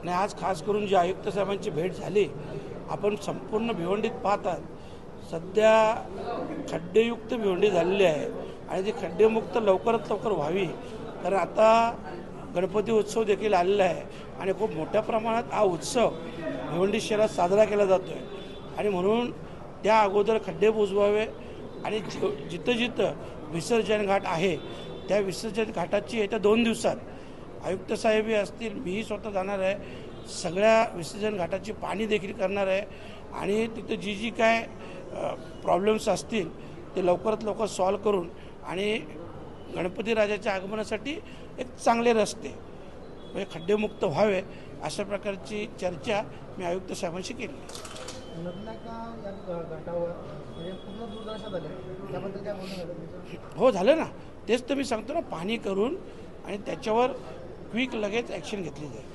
आणि आज खास करून जी आयुक्त साहेबांची भेट झाली, आपण संपूर्ण भिवंडीत पाहतात सध्या खड्डेयुक्त भिवंडी झालेली आहे आणि ती खड्डेमुक्त लवकरात लवकर व्हावी. कारण आता गणपती उत्सव देखील आलेला आहे आणि खूप मोठ्या प्रमाणात हा उत्सव भिवंडी शहरात साजरा केला जातो आहे आणि म्हणून त्या अगोदर खड्डे बुजवावे आणि जिथं जिथं विसर्जन घाट आहे त्या विसर्जन घाटाची येत्या 2 दिवसात आयुक्त साहेबही असतील, मीही स्वतः जाणार आहे, सगळ्या विसर्जन घाटाची पाणी देखील करणार आहे आणि तिथं जी काय प्रॉब्लेम्स असतील ते लवकरात लवकर सॉल्व करून आणि गणपती राजाच्या आगमनासाठी एक चांगले रस्ते म्हणजे खड्डेमुक्त व्हावे अशा प्रकारची चर्चा मी आयुक्त साहेबांशी केली. हो झालं ना, तेच तर मी सांगतो ना, पाहणी करून आणि त्याच्यावर क्विक लगेच ॲक्शन घेतली जाईल.